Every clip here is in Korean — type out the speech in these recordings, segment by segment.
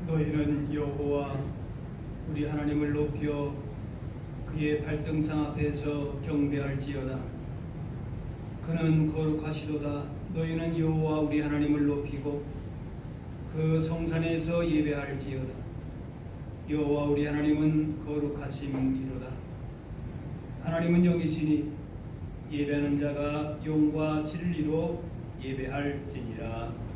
너희는 여호와 우리 하나님을 높여 그의 발등상 앞에서 경배할지어다. 그는 거룩하시도다. 너희는 여호와 우리 하나님을 높이고 그 성산에서 예배할지어다. 여호와 우리 하나님은 거룩하심이로다. 하나님은 영이시니 예배하는 자가 영과 진리로 예배할지니라.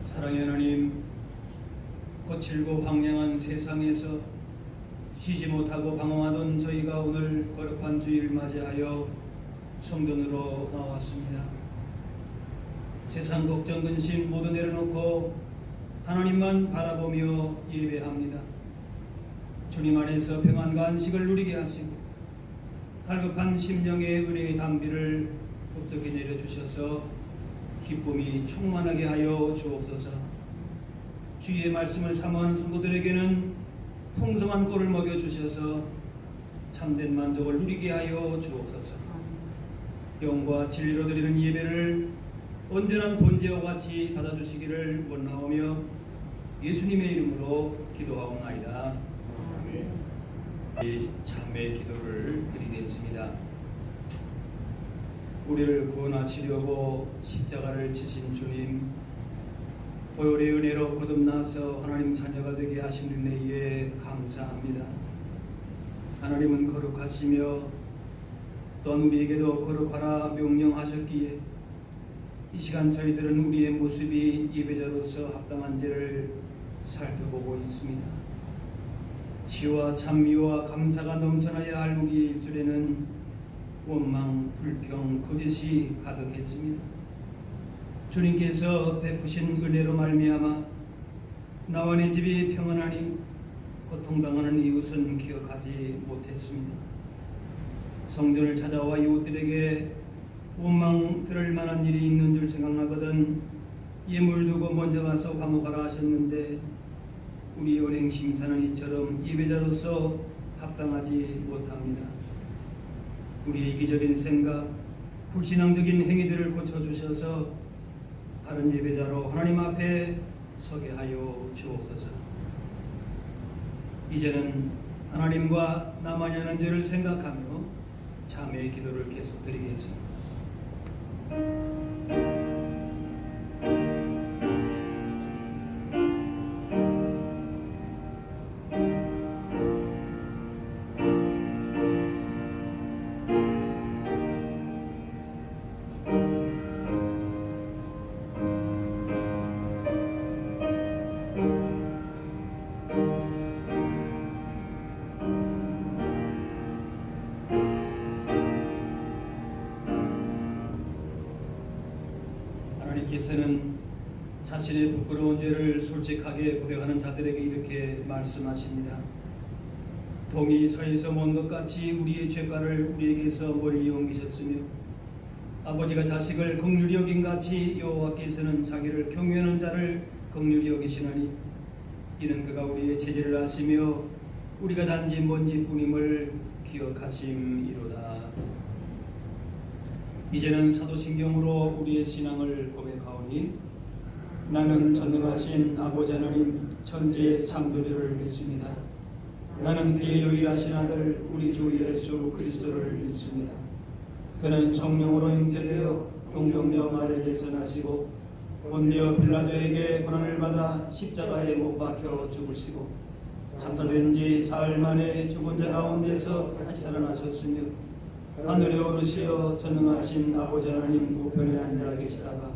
사랑의 하나님, 거칠고 황량한 세상에서 쉬지 못하고 방황하던 저희가 오늘 거룩한 주일 맞이하여 성전으로 나왔습니다. 세상 걱정 근심 모두 내려놓고 하나님만 바라보며 예배합니다. 주님 안에서 평안과 안식을 누리게 하시고 갈급한 심령의 은혜의 담비를 급속히 내려주셔서 기쁨이 충만하게 하여 주옵소서. 주의 말씀을 사모하는 성도들에게는 풍성한 꼴을 먹여주셔서 참된 만족을 누리게 하여 주옵소서. 영과 진리로 드리는 예배를 온전한 본제와 같이 받아주시기를 원하오며 예수님의 이름으로 기도하옵나이다. 이 참회 기도를 드리겠습니다. 우리를 구원하시려고 십자가를 지신 주님, 보혈의 은혜로 거듭나서 하나님 자녀가 되게 하신 은혜에 감사합니다. 하나님은 거룩하시며 또한 우리에게도 거룩하라 명령하셨기에 이 시간 저희들은 우리의 모습이 예배자로서 합당한지를 살펴보고 있습니다. 시와 찬미와 감사가 넘쳐나야 할 우리의 입술에는 원망, 불평, 거짓이 가득했습니다. 주님께서 베푸신 은혜로 말미암아 나와 내 집이 평안하니 고통당하는 이웃은 기억하지 못했습니다. 성전을 찾아와 이웃들에게 원망 들을 만한 일이 있는 줄 생각나거든 예물 두고 먼저 가서 감옥하라 하셨는데 우리 은행 심사는 이처럼 예배자로서 합당하지 못합니다. 우리의 이기적인 생각, 불신앙적인 행위들을 고쳐주셔서 바른 예배자로 하나님 앞에 서게 하여 주옵소서. 이제는 하나님과 나만이 하는 죄를 생각하며 자매의 기도를 계속 드리겠습니다. 하나님께서는 자신의 부끄러운 죄를 솔직하게 고백하는 자들에게 이렇게 말씀하십니다. 동이 서에서 먼 것 같이 우리의 죄가를 우리에게서 멀리 옮기셨으며 아버지가 자식을 긍휼히 여긴 같이 여호와께서는 자기를 경외하는 자를 긍휼히 여기시나니 이는 그가 우리의 죄를 아시며 우리가 단지 먼지뿐임을 기억하심이로다. 이제는 사도신경으로 우리의 신앙을 고백하오니 나는 전능하신 아버지 하나님 천지의 창조주를 믿습니다. 나는 그의 유일하신 아들 우리 주 예수 그리스도를 믿습니다. 그는 성령으로 잉태되어 동정녀 마리아에게서 나시고 본디오 빌라도에게 고난을 받아 십자가에 못 박혀 죽으시고 장사된 지 사흘 만에 죽은 자 가운데서 다시 살아나셨으며 하늘에 오르시어 전능하신 아버지 하나님 우편에 앉아 계시다가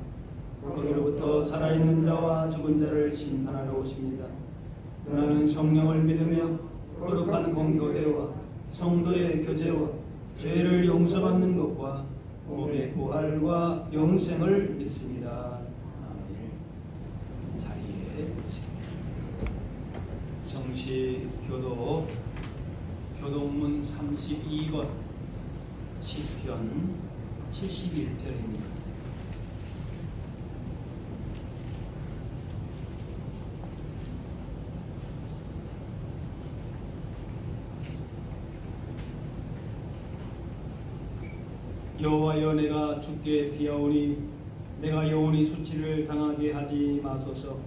거기로부터 살아있는 자와 죽은 자를 심판하러 오십니다. 나는 성령을 믿으며 거룩한 공교회와 성도의 교제와 죄를 용서받는 것과 몸의 부활과 영생을 믿습니다. 아멘. 자리에 성시교도 교동문 32번 시편 71편입니다. 여호와여 내가 주께 비하오니 내가 영원히 수치를 당하게 하지 마소서.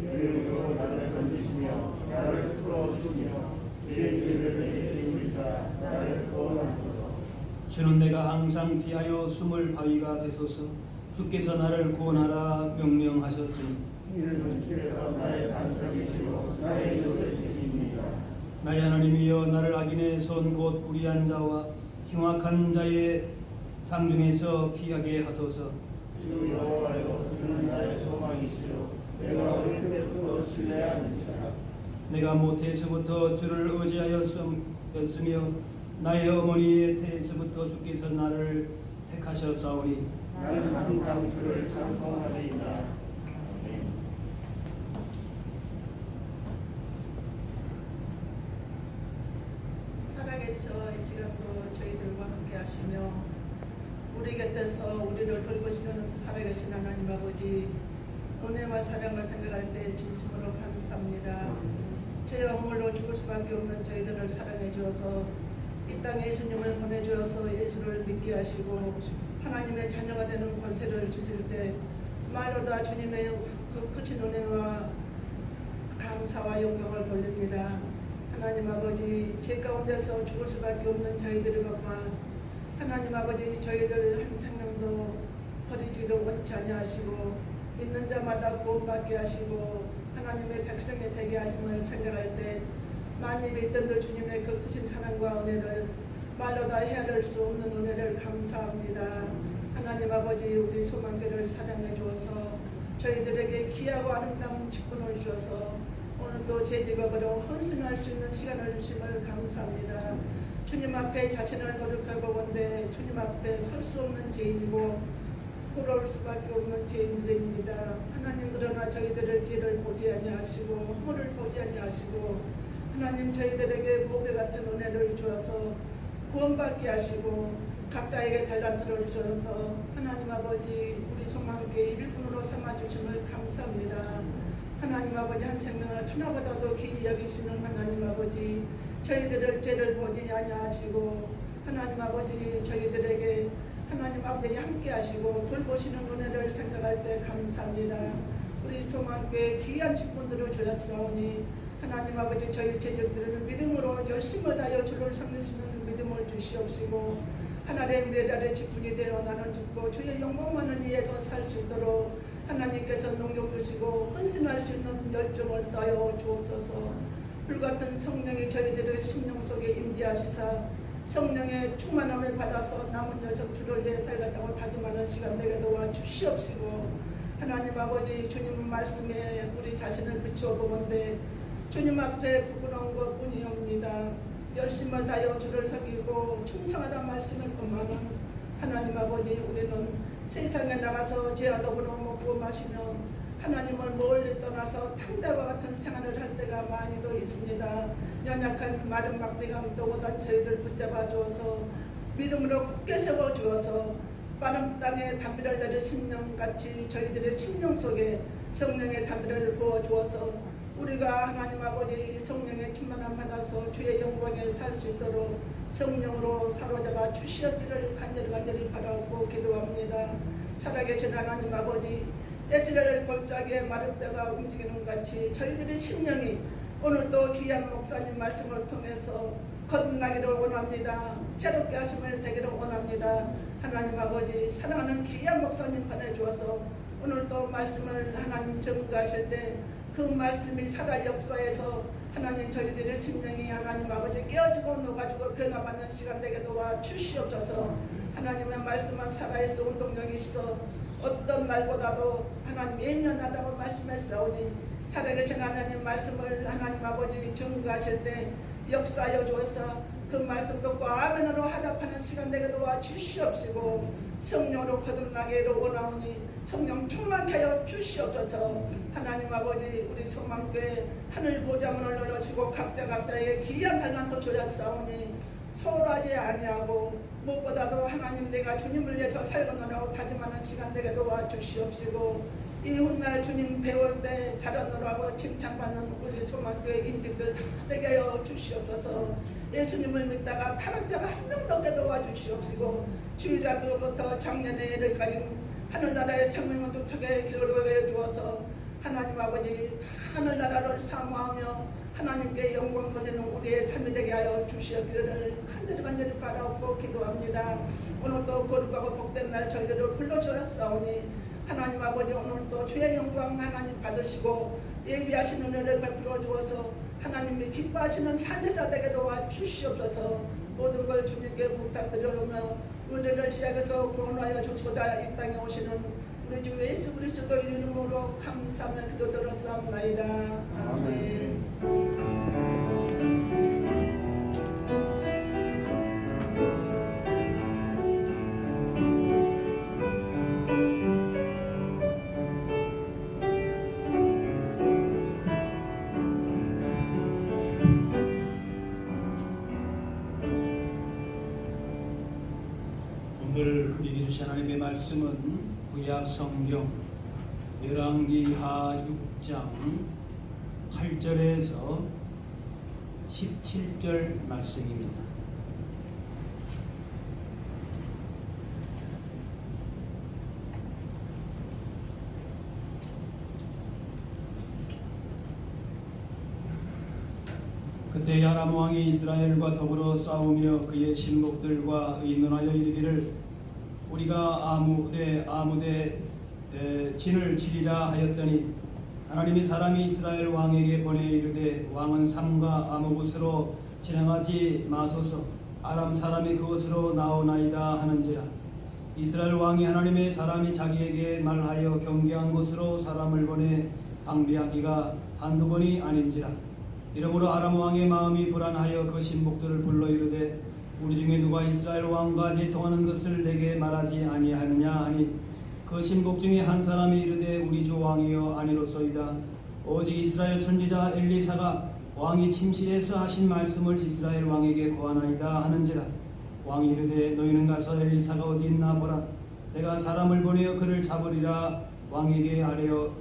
주여 나를 건지시며 나를 풀어주시며 주의 길을 내게 이루시사 나를 구원하소서. 주는 내가 항상 피하여 숨을 바위가 되소서. 주께서 나를 구원하라 명령하셨으니 이는 주께서 나의 반석이시고 나의 요새이십니다. 나의 하나님이여 나를 악인의 손 곧 불의한 자와 흉악한 자의 장중에서 피하게 하소서. 주 여호와여 주는 나의 소망이시요 내가 어릴 때부터 신뢰하는지라. 내가 모태에서부터 주를 의지하였으며 나의 어머니의 태에서부터 주께서 나를 택하셨사오니 나는 항상 주를 찬송하리이다. 아멘. 살아계셔 이 시간도 저희들과 함께 하시며 우리 곁에서 우리를 돌보시는 살아계신 하나님 아버지 은혜와 사랑을 생각할 때 진심으로 감사합니다. 죄와 허물로 죽을 수밖에 없는 저희들을 사랑해 주어서 이 땅에 예수님을 보내주어서 예수를 믿게 하시고 하나님의 자녀가 되는 권세를 주실 때 말로 다 주님의 그 크신 은혜와 감사와 영광을 돌립니다. 하나님 아버지 죄 가운데서 죽을 수밖에 없는 저희들이건만 하나님 아버지 저희들 한 생명도 버리지를 원치 아니하시고 믿는 자마다 구원받게 하시고 하나님의 백성이 되게 하심을 생각할 때 만입에 있던들 주님의 그 크신 사랑과 은혜를 말로 다 헤아릴 수 없는 은혜를 감사합니다. 하나님 아버지, 우리 소망교회를 사랑해 주어서 저희들에게 귀하고 아름다운 직분을 주어서 오늘도 제 직업으로 헌신할 수 있는 시간을 주심을 감사합니다. 주님 앞에 자신을 돌이켜보건대 주님 앞에 설 수 없는 죄인이고 부끄러울 수밖에 없는 죄인들입니다. 하나님, 그러나 저희들을 죄를 보지 아니하시고 허물을 보지 아니하시고 하나님, 저희들에게 보배 같은 은혜를 주어서 구원받게 하시고 각자에게 달란트를 주셔서 하나님 아버지, 우리 소망교회 일꾼으로 삼아주심을 감사합니다. 하나님 아버지, 한 생명을 천하보다도 귀히 여기시는 하나님 아버지, 저희들을 죄를 보지 아니하시고 하나님 아버지, 저희들에게 하나님 앞에 함께 하시고 돌보시는 은혜를 생각할 때 감사합니다. 우리 소망교회 귀한 직분들을 주셨사오니 하나님 아버지, 저희 제자들을 믿음으로 열심을 다하여 주를 섬길 수 있는 믿음을 주시옵시고 하나님의 메달의 직분이 되어 나는 죽고 주의 영광만을 위해서 살 수 있도록 하나님께서 능력 주시고 헌신할 수 있는 열정을 다하여 주옵소서. 불같은 성령이 저희들의 심령 속에 임재하시사 성령의 충만함을 받아서 남은 여섯 주를 위해 살겠다고 다짐하는 시간 되게 도와 주시옵시고 하나님 아버지, 주님 말씀에 우리 자신을 비추어보건대 주님 앞에 부끄러운 것뿐이옵니다. 열심을 다하여 주를 섬기고 충성하라 말씀했건만은 하나님 아버지, 우리는 세상에 나가서 죄와 더불어 먹고 마시며 하나님을 멀리 떠나서 탕자와 같은 생활을 할 때가 많이도 있습니다. 연약한 마른 막대감도 못한 저희들 붙잡아 주어서 믿음으로 굳게 세워 주어서 마른 땅에 담비를 내릴 심령같이 저희들의 심령 속에 성령의 담비를 부어 주어서 우리가 하나님 아버지 성령의 충만함 받아서 주의 영광에 살 수 있도록 성령으로 사로잡아 주시옵기를 간절히 바라고 기도합니다. 살아계신 하나님 아버지, 에스라엘 골짜기에 마른 뼈가 움직이는 같이 저희들의 심령이 오늘도 귀한 목사님 말씀을 통해서 거듭나기를 원합니다. 새롭게 하심을 되기를 원합니다. 하나님 아버지, 사랑하는 귀한 목사님 보내주어서 오늘도 말씀을 하나님 전가하실 때 그 말씀이 살아 역사에서 하나님 저희들의 심령이 하나님 아버지 깨어지고 녹아지고 변화받는 시간 되게 도와 주시옵소서. 하나님의 말씀만 살아있어 운동력이 있어 어떤 날보다도 하나님 예민하다고 말씀했사오니 살아계신 하나님 말씀을 하나님 아버지 전가하실 때 역사하여 주어서 그 말씀 듣고 아멘으로 화답하는 시간 되게 도와 주시옵시고 성령으로 거듭나기를 원하오니 성령 충만케 하여 주시옵소서. 하나님 아버지, 우리 소망교회 하늘 보좌문을 열어주고 각자의 귀한 달란트 주셨사오니 소홀하지 아니하고 무엇보다도 하나님 내가 주님을 위해서 살거노라고 다짐하는 시간 되게 도와 주시옵시고 이 훗날 주님 배울 때 잘하노라고 칭찬받는 우리 소망교회 임직들 다 되게 하여 주시옵소서. 예수님을 믿다가 타락자가 한 명도 없게 도와주시옵시고 주일학교로부터 작년에까지 하늘나라의 생명을 도착해 기록해 주어서 하나님 아버지 하늘나라를 사모하며 하나님께 영광 돌리는 우리의 삶이 되게 하여 주시옵기를 간절히 바라옵고 기도합니다. 오늘도 거룩하고 복된 날 저희들을 불러주셨사오니 하나님 아버지, 오늘도 주의 영광 하나님 받으시고 예비하신 은혜를 베풀어 주어서 하나님이 기뻐하시는 산제사 되게 도와 주시옵소서. 모든 걸 주님께 부탁드려오며 우리를 시작해서 구원하여 주소자 이 땅에 오시는 우리 주 예수 그리스도 이름으로 감사하며 기도드렸사옵나이다. 아멘. 오늘 우리에게 주신 하나님의 말씀은 구약 성경 열왕기하 6장 8절에서 17절 말씀입니다. 그때 야람 왕이 이스라엘과 더불어 싸우며 그의 신복들과 의논하여 이르기를 우리가 아무데 진을 치리라 하였더니 하나님이 사람이 이스라엘 왕에게 보내 이르되 왕은 삼가 아무 곳으로 진행하지 마소서. 아람 사람이 그곳으로 나오나이다 하는지라. 이스라엘 왕이 하나님의 사람이 자기에게 말하여 경계한 곳으로 사람을 보내 방비하기가 한두 번이 아닌지라. 이러므로 아람 왕의 마음이 불안하여 그 신복들을 불러 이르되 우리 중에 누가 이스라엘 왕과 대통하는 것을 내게 말하지 아니하느냐 하니 그 신복 중에 한 사람이 이르되 우리 주 왕이여 아니로소이다. 오직 이스라엘 선지자 엘리사가 왕이 침실에서 하신 말씀을 이스라엘 왕에게 고하나이다 하는지라. 왕이 이르되 너희는 가서 엘리사가 어디 있나 보라. 내가 사람을 보내어 그를 잡으리라. 왕에게 아뢰어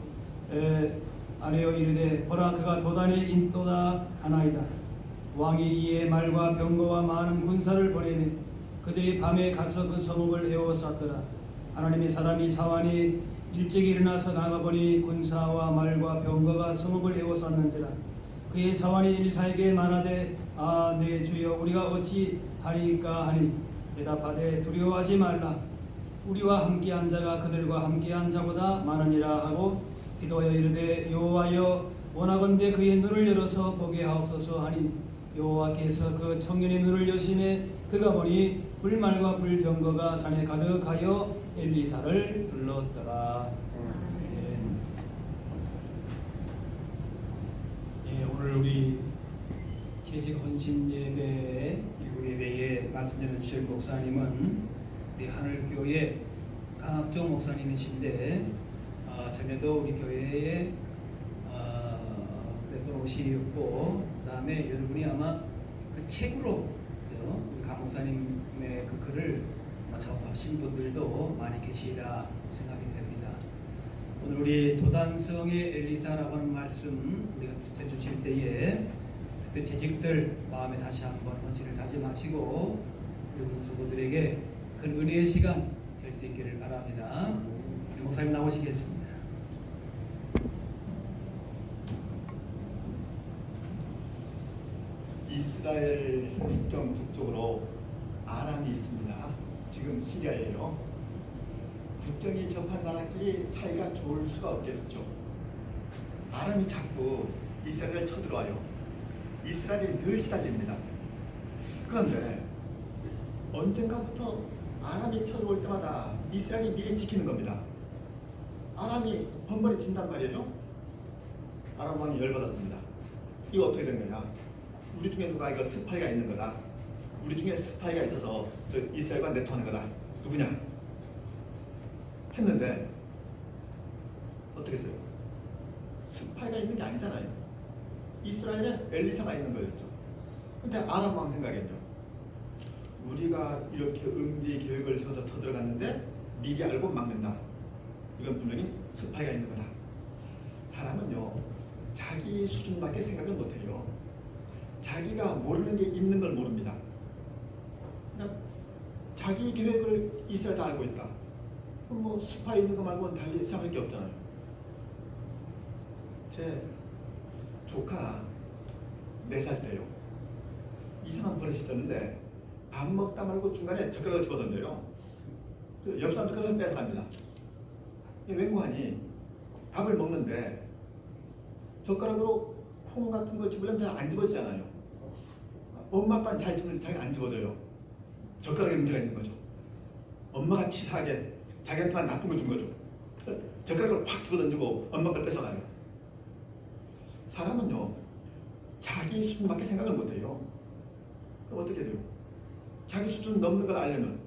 이르되 보라 그가 도단에 있도다 하나이다. 왕이 이에 말과 병거와 많은 군사를 보내매 그들이 밤에 가서 그 성읍을 에워쌌더라. 하나님의 사람이 사환이 일찍 일어나서 나가보니 군사와 말과 병거가 성읍을 에워쌌는지라. 그의 사환이 엘리사에게 말하되 내 주여 우리가 어찌 하리이까 하니 대답하되 두려워하지 말라. 우리와 함께한 자가 그들과 함께한 자보다 많으니라 하고 기도하여 이르되 여호와여 원하건대 그의 눈을 열어서 보게 하옵소서 하니 여호와께서 그 청년의 눈을 여시매 그가 보니 불말과 불병거가 산에 가득하여 엘리사를 둘렀더라. 오늘 우리 재직 헌신 예배 일부 예배에 말씀 전해 주실 목사님은 우리 하늘교회 강학종 목사님이신데 전에도 우리 교회에 몇 번 오시고 그다음에 여러분이 아마 그 책으로 우리 강 목사님의 그 글을 접하신 분들도 많이 계시리라 생각이 됩니다. 오늘 우리 도단성의 엘리사라고 하는 말씀 우리가 주체 주실 때에 특별히 재직들 마음에 다시 한번 헌신을 다짐하시고 우리 문수부들에게 큰 은혜의 시간 될 수 있기를 바랍니다. 우리 목사님 나오시겠습니다. 이스라엘 국경 북쪽으로 아람이 있습니다. 지금 시리아예요. 국경이 접한 나라끼리 사이가 좋을 수가 없겠죠. 아람이 자꾸 이스라엘을 쳐들어와요. 이스라엘이 늘 시달립니다. 그런데 언젠가부터 아람이 쳐들어올 때마다 이스라엘이 미리 지키는 겁니다. 아람이 번번이 진단 말이에요. 아람 왕이 열받았습니다. 이거 어떻게 된 거냐? 우리 중에 누가 이거 스파이가 있는 거다. 우리 중에 스파이가 있어서 저 이스라엘과 내통하는 거다. 누구냐? 했는데 어떻게 했어요? 스파이가 있는 게 아니잖아요. 이스라엘에 엘리사가 있는 거였죠. 근데 아람 왕 생각엔요. 우리가 이렇게 은비 계획을 세워서 쳐들어갔는데 미리 알고 막는다. 이건 분명히 스파이가 있는 거다. 사람은요 자기 수준밖에 생각을 못해요. 자기가 모르는 게 있는 걸 모릅니다. 그러니까 자기 계획을 이스라엘 다 알고 있다. 그럼 뭐 스파이 있는 거 말고는 달리 생각할 게 없잖아요. 제 조카 4살 때요. 이상한 버릇이 있었는데 밥 먹다 말고 중간에 젓가락을 집어던져요. 옆 사람 젓가락을 뺏어갑니다. 웬고하니 밥을 먹는데 젓가락으로 콩 같은 걸 집으려면 잘 안 집어지잖아요. 엄마 아빠는 잘 집는데 자기는 안 집어져요. 젓가락에 문제가 있는 거죠. 엄마가 치사하게 자기한테만 나쁜 거 준 거죠. 젓가락을 확 집어던지고 엄마 걸 뺏어가요. 사람은요 자기 수준밖에 생각을 못해요. 그럼 어떻게 돼요? 자기 수준 넘는 걸 알려면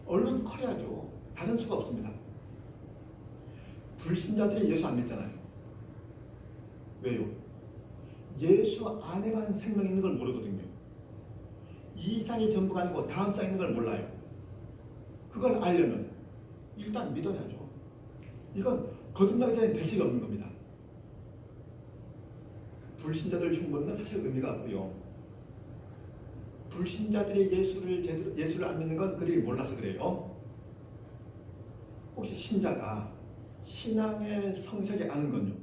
얼른 커야죠. 다른 수가 없습니다. 불신자들이 예수 안 믿잖아요. 왜요? 예수 안에만 생명 있는 걸 모르거든요. 이 쌍이 전부가 아니고 다음 쌍 있는 걸 몰라요. 그걸 알려면 일단 믿어야죠. 이건 거듭나기 전에 대책이 없는 겁니다. 불신자들 흉보는 건 사실 의미가 없고요. 불신자들이 예수를 안 믿는 건 그들이 몰라서 그래요. 혹시 신자가 신앙의 성색이 아는 건요?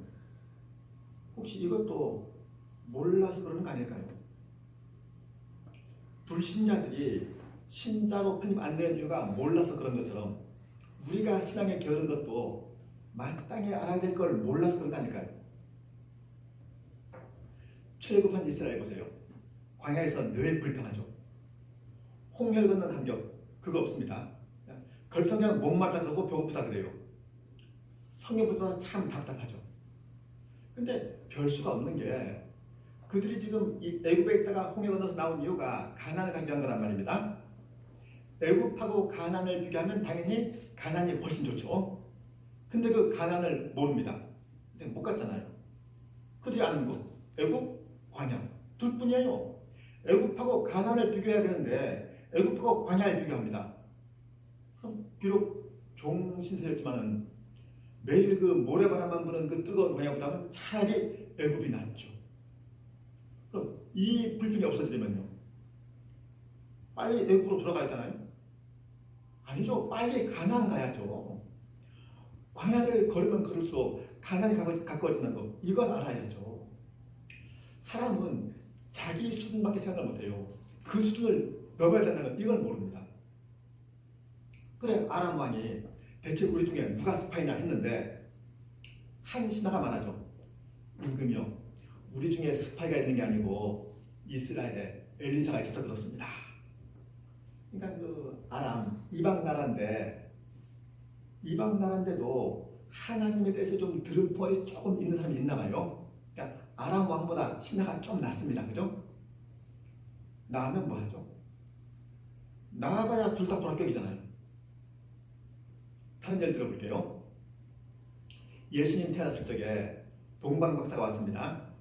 혹시 이것도 몰라서 그러는 거 아닐까요? 불신자들이 신자로 편입 안 되는 이유가 몰라서 그런 것처럼 우리가 신앙에 게으른 것도 마땅히 알아야 될 걸 몰라서 그런 거 아닐까요? 출애굽한 이스라엘 보세요. 광야에서 늘 불평하죠. 홍해를 건넌 감격 그거 없습니다. 걸통 그냥 목마르다 그러고 배고프다 그래요. 성경보다 참 답답하죠. 근데 별 수가 없는 게 그들이 지금 이 애굽에 있다가 홍해 건너서 나온 이유가 가나안을 강조한 거란 말입니다. 애굽하고 가나안을 비교하면 당연히 가나안이 훨씬 좋죠. 근데 그 가나안을 모릅니다. 이제 못 갔잖아요. 그들이 아는 거 애굽, 광야 둘뿐이에요. 애굽하고 가나안을 비교해야 되는데 애굽하고 광야를 비교합니다. 그럼 비록 종신세였지만은 매일 그 모래바람만 부는 그 뜨거운 광야보다는 차라리 애굽이 낫죠. 그럼 이 불평이 없어지려면요, 빨리 애굽으로 돌아가야 되나요? 아니죠. 빨리 가나안 가야죠. 광야를 걸으면 걸을수록 가나안이 가까워지는 거 이건 알아야죠. 사람은 자기 수준밖에 생각을 못해요. 그 수준을 넘어야 된다는 건 이건 모릅니다. 그래 아람 왕이 대체 우리 중에 누가 스파이냐 했는데 한 신하가 말하죠. 임금이요, 우리 중에 스파이가 있는 게 아니고 이스라엘에 엘리사가 있어서 그렇습니다. 그러니까 그 아람 이방 나라인데도 하나님에 대해서 좀 들은 풍월이 조금 있는 사람이 있나 봐요. 그러니까 아람 왕보다 신하가 좀 낫습니다. 그죠? 나으면 뭐 하죠? 나아봐야 둘 다 불합격이잖아요. 다른 예를 들어볼게요. 예수님 태어났을 적에 동방 박사가 왔습니다.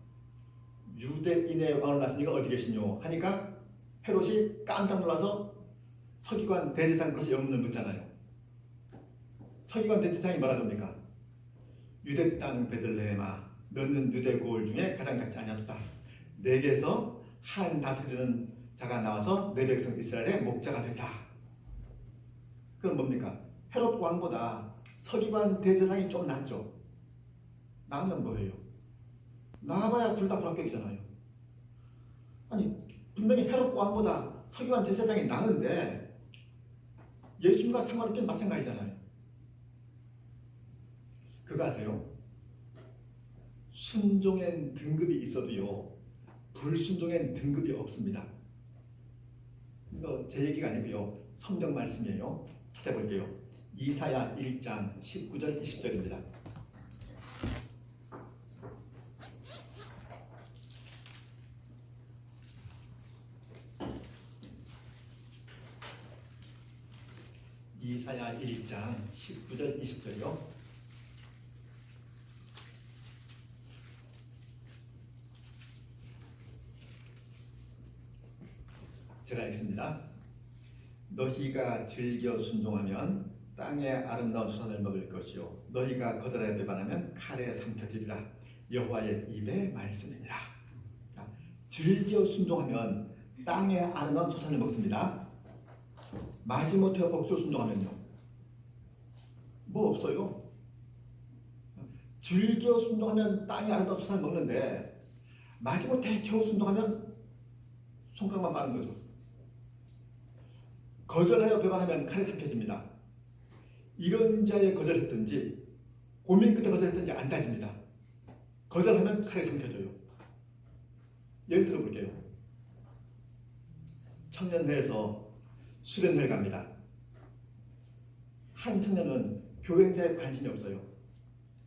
유대인의 왕을 낳으시니까 어디 계시뇨 하니까 헤롯이 깜짝 놀라서 서기관 대제사장 불러서 영문을 묻잖아요. 서기관 대제사장이 뭐라 그럽니까? 유대 땅 베들레헴아, 너는 유대 고을 중에 가장 작지 아니하도다. 내게서 한 다스리는 자가 나와서 내 백성 이스라엘의 목자가 된다. 그럼 뭡니까? 헤롯 왕보다 서기관 대제사장이 좀 낫죠. 나으면 뭐예요? 나아봐야 둘 다 불합격이잖아요. 아니 분명히 헤롯 왕보다 서기관 제사장이 나은데 예수님과 상관없긴 마찬가지잖아요. 그거 아세요? 순종엔 등급이 있어도요, 불순종엔 등급이 없습니다. 이거 제 얘기가 아니고요, 성경 말씀이에요. 찾아볼게요. 이사야 1장 19절 20절입니다. 이사야 1장 19절 20절이요. 제가 읽습니다. 너희가 즐겨 순종하면 땅의 아름다운 소산을 먹을 것이요 너희가 거절하여 배반하면 칼에 삼켜지리라. 여호와의 입의 말씀이니라. 즐겨 순종하면 땅의 아름다운 소산을 먹습니다. 마지못해 억지로 순종하면요, 뭐 없어요. 즐겨 순종하면 땅의 아름다운 소산을 먹는데 마지못해 겨우 순종하면 손가락만 마른 거죠. 거절하여 배반하면 칼에 삼켜집니다. 이런 자에 거절했든지 고민 끝에 거절했든지 안 따집니다. 거절하면 칼에 삼켜져요. 예를 들어볼게요. 청년회에서 수련회를 갑니다. 한 청년은 교회 행사에 관심이 없어요.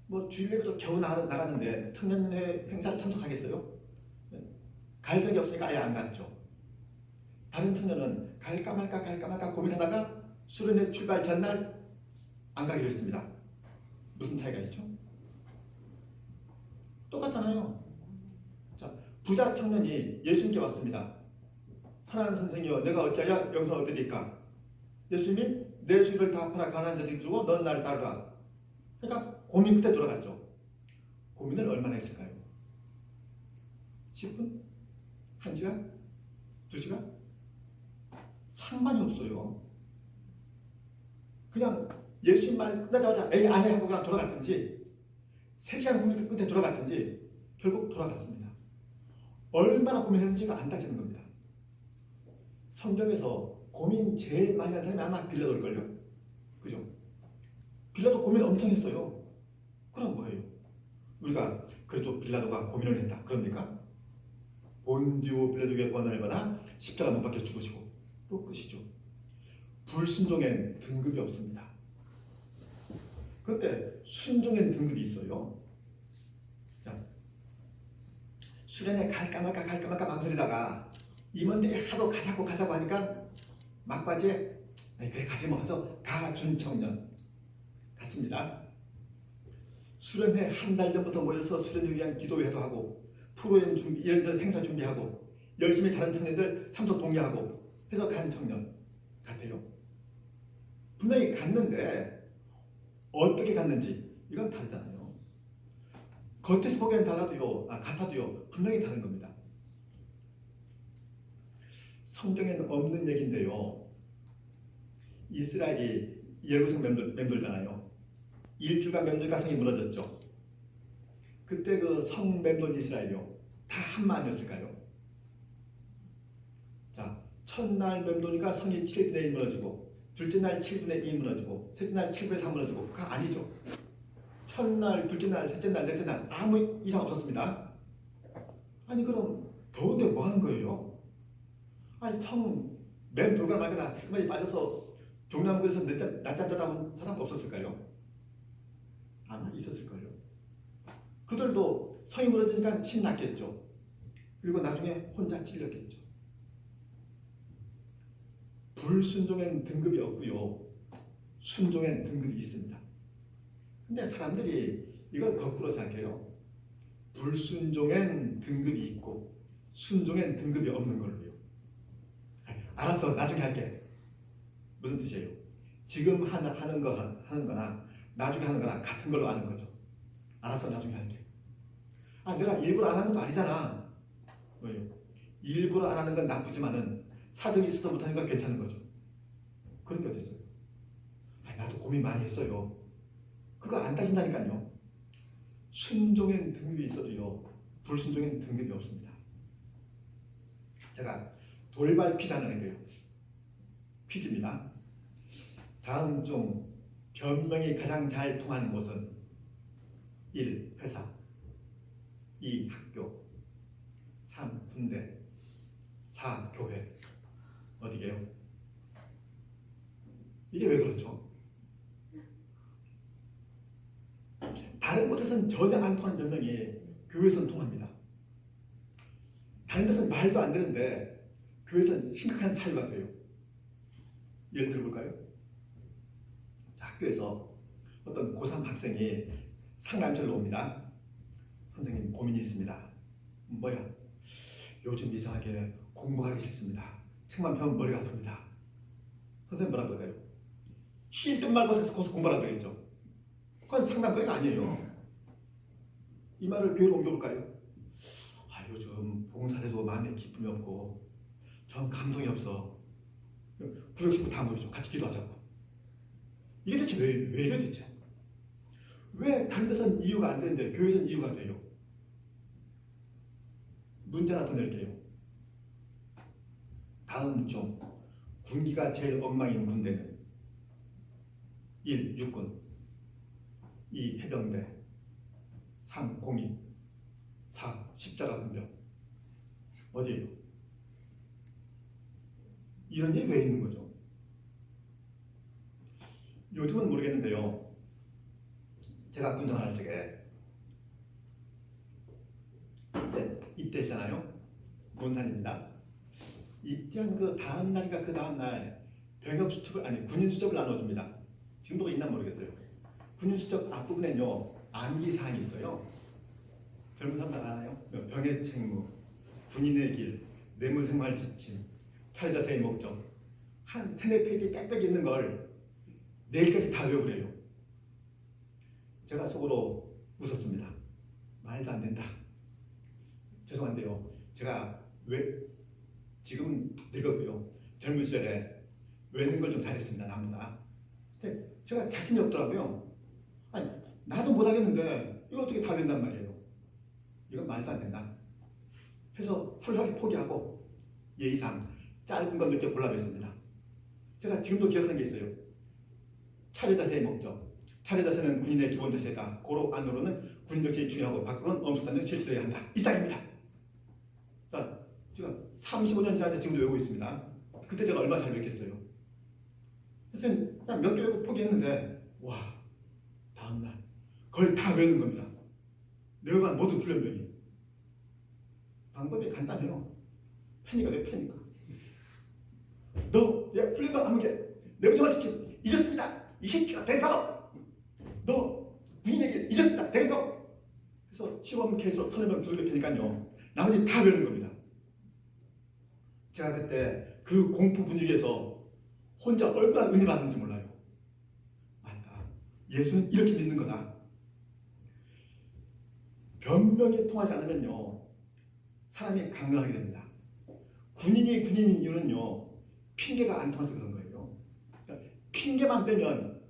뭐 주일 예배도 겨우 나가는데 청년회 행사를 참석하겠어요? 갈 생각이 없으니까 아예 안 갔죠. 다른 청년은 갈까 말까 고민하다가 수련회 출발 전날 안 가기로 했습니다. 무슨 차이가 있죠? 똑같잖아요. 자, 부자 청년이 예수님께 왔습니다. 선한 선생이여, 내가 어찌하여 영생을 얻으리까? 예수님이 내 수입을 다 팔아 가난한 자들에게 주고 넌 나를 따르라. 그러니까 고민 끝에 돌아갔죠. 고민을 얼마나 했을까요? 10분? 1시간? 2시간? 상관이 없어요. 그냥 예수님 말 끝나자마자 에이 안 해 하고 그냥 돌아갔든지 3시간 고민 끝에 돌아갔든지 결국 돌아갔습니다. 얼마나 고민했는지가 안 따지는 겁니다. 성경에서 고민 제일 많이 한 사람이 아마 빌라도일걸요? 그죠? 빌라도 고민 엄청 했어요. 그럼 뭐예요? 우리가 그래도 빌라도가 고민을 했다 그럽니까? 본디오 빌라도에게 권한을 받아 십자가 못 박혀 죽으시고 또 끝이죠. 불순종엔 등급이 없습니다. 그때 순종엔 등급이 있어요. 자, 수련회 갈까 말까 망설이다가 임원들이 하도 가자고 하니까 막바지에 그래 가지 뭐 하죠. 가준 청년 갔습니다. 수련회 한 달 전부터 모여서 수련을 위한 기도회도 하고 프로그램 준비 이런저런 행사 준비하고 열심히 다른 청년들 참석 독려하고 해서 간 청년 같아요. 분명히 갔는데 어떻게 갔는지 이건 다르잖아요. 겉에서 보기엔 달라도요, 같아도요 분명히 다른 겁니다. 성경에는 없는 얘기인데요. 이스라엘이 예루살렘 맴돌잖아요. 일주가 맴돌니까 성이 무너졌죠. 그때 그 성 맴돌 이스라엘이요. 다 한마음이었을까요? 자, 첫날 맴도니까 성이 7분의 1 무너지고 둘째 날 7분의 2 무너지고 셋째 날 7분의 3 무너지고 그거 아니죠. 첫날, 둘째 날, 셋째 날, 넷째 날 아무 이상 없었습니다. 아니 그럼 더운데 뭐 하는 거예요? 아니 성 맴돌거나 말거나 슬픔에 빠져서 종남구에서 낮잠 자다 본 사람 없었을까요? 아마 있었을걸요. 그들도 성이 무너지니까 신났겠죠. 그리고 나중에 혼자 찔렸겠죠. 불순종엔 등급이 없고요. 순종엔 등급이 있습니다. 근데 사람들이 이걸 거꾸로 생각해요. 불순종엔 등급이 있고 순종엔 등급이 없는 걸로요. 알았어, 나중에 할게. 무슨 뜻이에요? 지금 하는 거나 나중에 하는 거나 같은 걸로 아는 거죠. 알았어, 나중에 할게. 내가 일부러 안 하는 것도 아니잖아. 뭐예요? 일부러 안 하는 건 나쁘지만은 사정이 있어서 못하는 건 괜찮은 거죠. 그런 게 어딨어요? 나도 고민 많이 했어요. 그거 안 따진다니까요. 순종엔 등급이 있어도요, 불순종엔 등급이 없습니다. 제가 돌발 퀴즈 하나 낼게요. 퀴즈입니다. 다음 중 변명이 가장 잘 통하는 곳은 1. 회사 2. 학교 3. 군대 4. 교회 어디게요? 이게 왜 그렇죠? 다른 곳에서는 전혀 안 통하는 변명이 교회에서는 통합니다. 다른 데서는 말도 안 되는데 교회에서는 심각한 사유가 돼요. 예를 들어볼까요? 학교에서 어떤 고3 학생이 상담실로 옵니다. 선생님, 고민이 있습니다. 뭐야? 요즘 이상하게 공부하기 싫습니다. 책만 펴면 머리가 아픕니다. 선생님 뭐라고 할까요? 쉴 듯 말고 거기서 공부하라고 그러겠죠. 그건 상담거리가 아니에요. 이 말을 교회로 옮겨볼까요? 요즘 봉사해도 마음에 기쁨이 없고 전 감동이 없어. 구역 식구 다 모이죠. 같이 기도하자고. 이게 대체 왜 이래 대체? 왜 다른 데서는 이유가 안 되는데 교회에서는 이유가 돼요? 문제 하나 더 낼게요. 다음 중 군기가 제일 엉망인 군대는 1. 육군 2. 해병대 3. 공익 4. 십자가군병 어디예요? 이런 일이 왜 있는 거죠? 요즘은 모르겠는데요. 제가 군생활 할 적에 이제 입대했잖아요. 논산입니다. 입대한 그 다음 날인가 그 다음 날 병역 수첩을 군인 수첩을 나눠줍니다. 지금도 있나 모르겠어요. 군인 수첩 앞부분에는요 암기 사항이 있어요. 젊은 사람들 아나요? 병의 책무, 군인의 길, 내무생활 지침, 차례자세의 목적 한 3-4페이지 빽빽 있는 걸 내일까지 다 외우래요. 제가 속으로 웃었습니다. 말도 안 된다. 죄송한데요. 제가 지금 늙었고요. 젊은 시절에 외우는 걸 좀 잘했습니다. 나보다. 근데 제가 자신이 없더라고요. 나도 못하겠는데 이걸 어떻게 다 외운단 말이에요. 이건 말도 안 된다. 해서 훌하게 포기하고 예의상 짧은 것 몇 개 골라냈습니다. 제가 지금도 기억하는 게 있어요. 차례자세의 목적. 차례자세는 군인의 기본 자세다. 고로 안으로는 군인 정신이 중요하고 밖으로는 엄숙단적 실수해야 한다. 이상입니다. 자, 지금 35년 지났는데 지금도 외우고 있습니다. 그때 제가 얼마나 잘 배웠겠어요. 그래서 그냥 몇 개 외우고 포기했는데 와, 다음날 그걸 다 외우는 겁니다. 내가 모든 훈련병이. 방법이 간단해요. 패니까 왜 패니까? 너 훈련병 아무개 내 부정을 지침 잊었습니다. 이 새끼가 대가고 너 군인에게 잊었습니다. 대가고. 그래서 시범 케이스로 30명 두개 패니까요. 나머지 다 배우는 겁니다. 제가 그때 그 공포 분위기에서 혼자 얼마나 은혜 받는지 몰라요. 맞다. 예수는 이렇게 믿는 거다. 변명이 통하지 않으면요, 사람이 강경하게 됩니다. 군인이 군인인 이유는요, 핑계가 안 통해서 그런 거예요. 그러니까 핑계만 빼면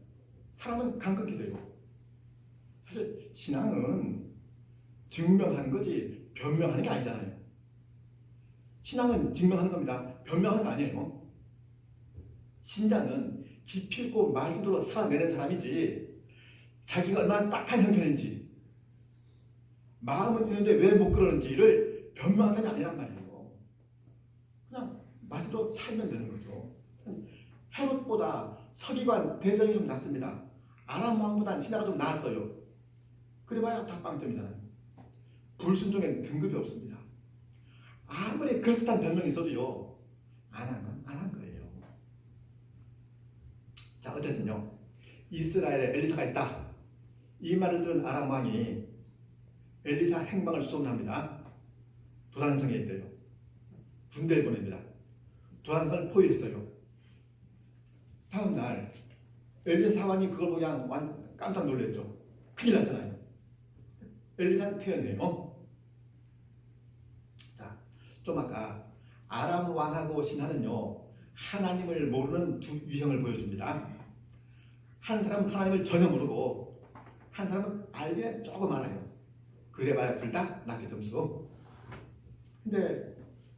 사람은 강건하게 돼요. 사실 신앙은 증명하는 거지 변명하는 게 아니잖아요. 신앙은 증명하는 겁니다. 변명하는 거 아니에요. 신자는 기필코 말씀대로 살아내는 사람이지 자기가 얼마나 딱한 형편인지 마음은 있는데 왜 못 그러는지를 변명하는 게 아니란 말이에요. 그냥 말씀대로 살면 되는 거죠. 헤롯보다 서기관 대전이 좀 낫습니다. 아람 왕보다는 신하가 좀 나았어요. 그래봐야 다 빵점이잖아요. 불순종엔 등급이 없습니다. 아무리 그럴듯한 변명이 있어도요, 안 한 건 안 한 거예요. 자, 어쨌든요, 이스라엘에 엘리사가 있다. 이 말을 들은 아람 왕이 엘리사 행방을 수송합니다. 도단성에 있대요. 군대를 보냅니다. 도단성을 포위했어요. 다음 날 엘리사 사관이 그걸 보고 그냥 깜짝 놀랐죠. 큰일 났잖아요. 엘리사는 태어나요. 자, 좀 아까 아람 왕하고 신하는요, 하나님을 모르는 두 유형을 보여줍니다. 한 사람은 하나님을 전혀 모르고 한 사람은 알기는 조금 알아요. 그래봐야 둘 다 낙제 점수. 근데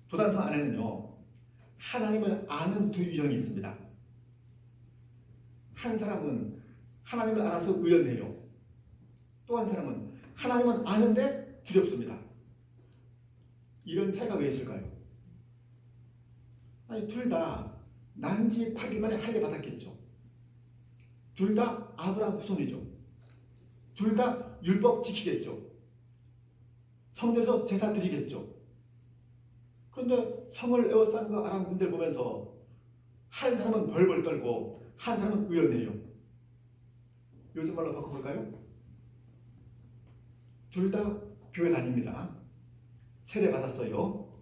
도단성 안에는요, 하나님을 아는 두 유형이 있습니다. 한 사람은 하나님을 알아서 의연해요. 또 한 사람은 하나님은 아는데 두렵습니다. 이런 차이가 왜 있을까요? 아니, 둘 다 난지 8일 만에 할례 받았겠죠. 둘 다 아브라함 후손이죠. 둘 다 율법 지키겠죠. 성전에서 제사 드리겠죠. 그런데 성을 에워싼 그 아람 군대를 보면서 한 사람은 벌벌 떨고 한 사람은 의연해요. 요즘 말로 바꿔볼까요? 둘 다 교회 다닙니다. 세례 받았어요.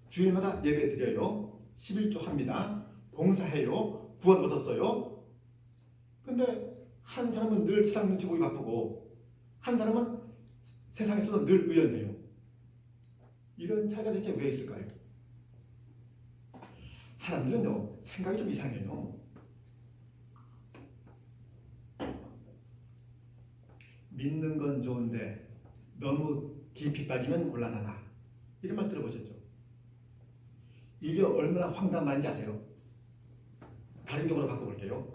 주일마다 예배 드려요. 11조 합니다. 봉사해요. 구원 얻었어요. 근데 한 사람은 늘 세상 눈치 보기 바쁘고 한 사람은 세상에서도 늘 의연해요. 이런 차이가 대체 왜 있을까요? 사람들은요, 생각이 좀 이상해요. 믿는 건 좋은데 너무 깊이 빠지면 곤란하다. 이런 말 들어보셨죠? 이게 얼마나 황당한 말인지 아세요? 다른 경우로 바꿔볼게요.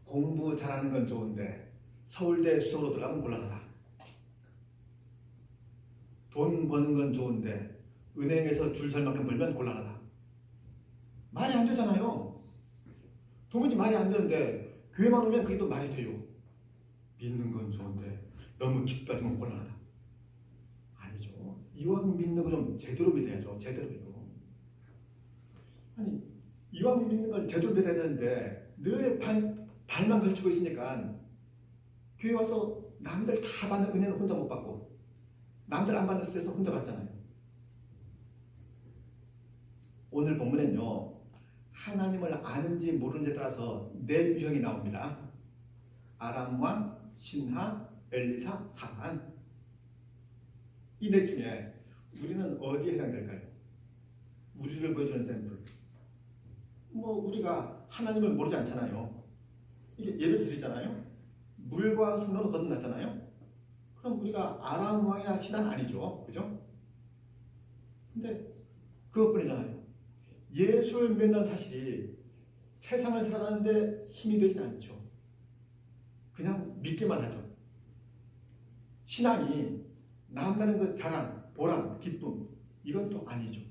공부 잘하는 건 좋은데 서울대 수석으로 들어가면 곤란하다. 돈 버는 건 좋은데 은행에서 줄 설 만큼 벌면 곤란하다. 말이 안 되잖아요. 도무지 말이 안 되는데 교회만 오면 그게 또 말이 돼요. 믿는 건 좋은데 너무 깊이 빠지면 곤란하다. 아니죠. 이왕 믿는 거 좀 제대로 믿어야죠. 제대로요. 아니, 이왕 믿는 걸 제대로 믿어야 되는데 늘 발만 걸치고 있으니까 교회 와서 남들 다 받는 은혜는 혼자 못 받고 남들 안 받는 스트레스 혼자 받잖아요. 오늘 본문엔요, 하나님을 아는지 모르는지에 따라서 네 유형이 나옵니다. 아람 왕, 신하, 엘리사, 사관. 이 넷 중에 우리는 어디에 해당될까요? 우리를 보여주는 샘플. 우리가 하나님을 모르지 않잖아요. 이게 예배를 드리잖아요. 물과 성령으로 거듭났잖아요. 그럼 우리가 아람 왕이나 신하는 아니죠. 그죠? 근데 그것뿐이잖아요. 예수를 믿는 사실이 세상을 살아가는데 힘이 되진 않죠. 그냥 믿기만 하죠. 신앙이 남다른 그 자랑, 보람, 기쁨, 이건 또 아니죠.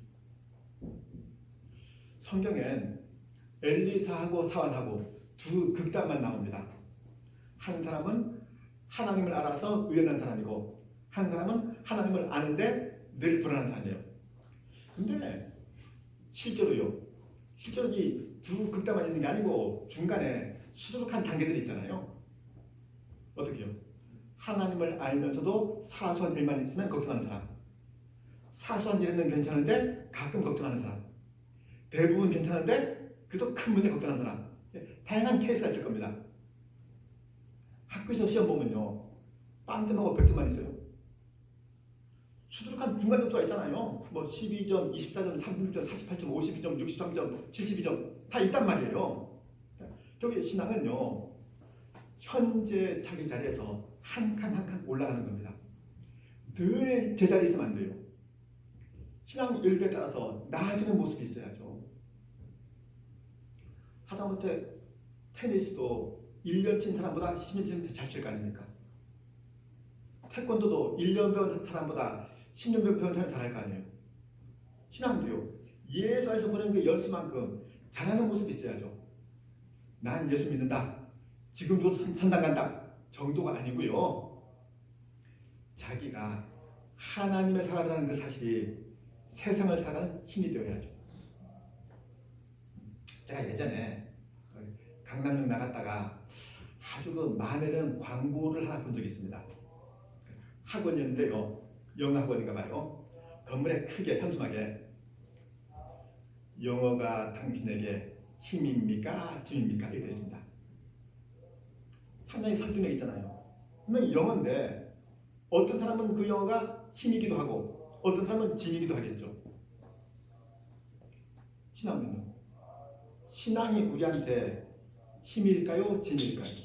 성경엔 엘리사하고 사환하고 두 극단만 나옵니다. 한 사람은 하나님을 알아서 의연한 사람이고 한 사람은 하나님을 아는데 늘 불안한 사람이에요. 근데 실제로 이 두 극단만 있는 게 아니고 중간에 수두룩한 단계들이 있잖아요. 어떻게요? 하나님을 알면서도 사소한 일만 있으면 걱정하는 사람, 사소한 일에는 괜찮은데 가끔 걱정하는 사람, 대부분 괜찮은데 그래도 큰 문제 걱정하는 사람, 다양한 케이스가 있을 겁니다. 학교에서 시험 보면요, 빵점하고 100점만 있어요. 수두룩한 중간 점수가 있잖아요. 뭐 12점, 24점, 36점, 48점, 52점, 63점, 72점 다 있단 말이에요. 저기 신앙은요, 현재 자기 자리에서 한 칸 한 칸 올라가는 겁니다. 늘 제자리에 있으면 안 돼요. 신앙 열매에 따라서 나아지는 모습이 있어야죠. 하다못해 테니스도 1년 친 사람보다 10년 친 잘 칠 거 아닙니까? 태권도도 1년 배운 사람보다 10년 배운 사람이 잘할 거 아니에요. 신앙도요. 예수 안에서 보는 그 연수만큼 잘하는 모습이 있어야죠. 난 예수 믿는다, 지금도 천당 간다 정도가 아니고요. 자기가 하나님의 사람이라는 그 사실이 세상을 살아가는 힘이 되어야죠. 제가 예전에 강남역 나갔다가 아주 그 마음에 드는 광고를 하나 본 적이 있습니다. 학원이었는데요, 영어 학원인가 봐요. 건물에 크게 현수막에 영어가 당신에게 힘입니까 짐입니까 이렇게 되어 있습니다. 상당히 설득력 있잖아요. 분명히 영어인데 어떤 사람은 그 영어가 힘이기도 하고 어떤 사람은 짐이기도 하겠죠. 신앙은요, 신앙이 우리한테 힘일까요 짐일까요?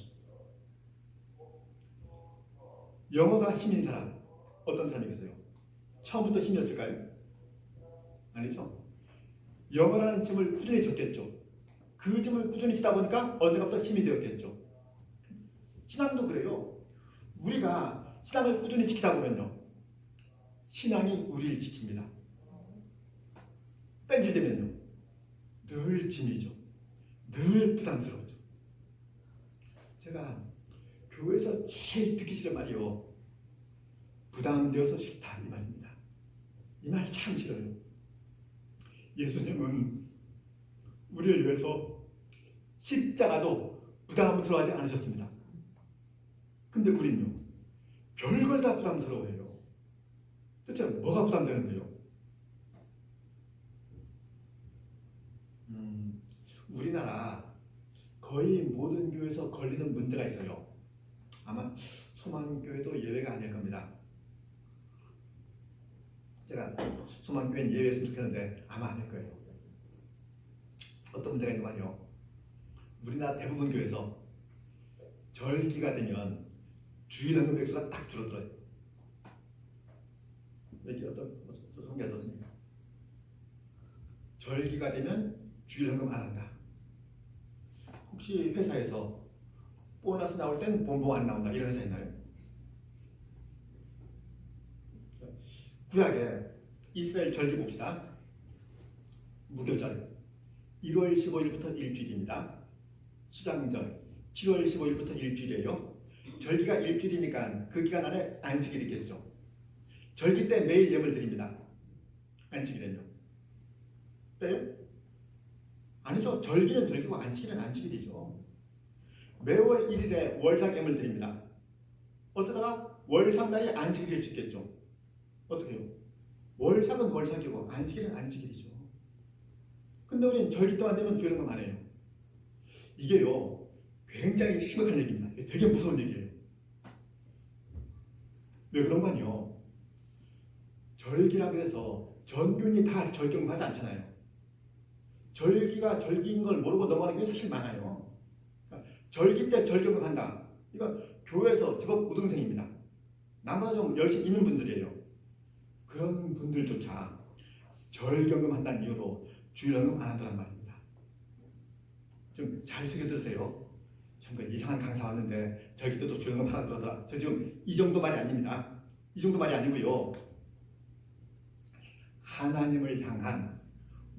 영어가 힘인 사람 어떤 사람이겠어요? 처음부터 힘이었을까요? 아니죠. 영어라는 짐을 꾸준히 졌겠죠. 그 짐을 꾸준히 지다 보니까 언젠가부터 힘이 되었겠죠. 신앙도 그래요. 우리가 신앙을 꾸준히 지키다 보면요, 신앙이 우리를 지킵니다. 뺀질되면요, 늘 짐이죠. 늘 부담스러워져. 제가 교회에서 제일 듣기 싫은 말이요, 부담되어서 싫다 이 말입니다. 이 말 참 싫어요. 예수님은 우리를 위해서 십자가도 부담스러워하지 않으셨습니다. 근데 우리는요, 별걸 다 부담스러워해요. 대체 뭐가 부담되는데요? 우리나라 거의 모든 교회에서 걸리는 문제가 있어요. 아마 소망교회도 예외가 아닐 겁니다. 제가 소망교회는 예외였으면 좋겠는데 아마 아닐 거예요. 어떤 문제가 있는 거 아니요? 우리나라 대부분 교회에서 절기가 되면 주일헌금 액수가 딱 줄어들어요. 여기 어떤 성경 어떻습니까? 절기가 되면 주일헌금 안 한다. 혹시 회사에서 보너스 나올 땐 본봉 안 나온다 이런 회사 있나요? 구약에 이스라엘 절기 봅시다. 무교절 1월 15일부터 일주일입니다. 수장절 7월 15일부터 일주일이에요. 절기가 일주일이니까 그 기간 안에 안식일이 있겠죠. 절기 때 매일 예물 드립니다. 안식일은요? 빼요? 아니죠. 절기는 절기고 안식일은 안식일이죠. 매월 1일에 월삭 예물 드립니다. 어쩌다가 월삭날이 안식일일 수 있겠죠. 어떻게 해요? 월삭은 월삭이고 안식일은 안식일이죠. 근데 우리는 절기 동안 되면 교회는 안 해요. 이게요, 굉장히 심각한 얘기입니다. 이게 되게 무서운 얘기예요. 왜 그런 거 아니요? 절기라 그래서 전 교인이 다 절경하지 않잖아요. 절기가 절기인 걸 모르고 넘어가는 게 사실 많아요. 그러니까 절기 때 절경을 한다. 이거 교회에서 제법 우등생입니다. 나보다 좀 열심히 있는 분들이에요. 그런 분들조차 절경금 한다는 이유로 주일헌금 안 한다는 말입니다. 좀 잘 새겨들으세요. 참 이상한 강사 왔는데 절기 때도 주일헌금 하라 그러더라. 저 지금 이 정도 말이 아닙니다. 이 정도 말이 아니고요. 하나님을 향한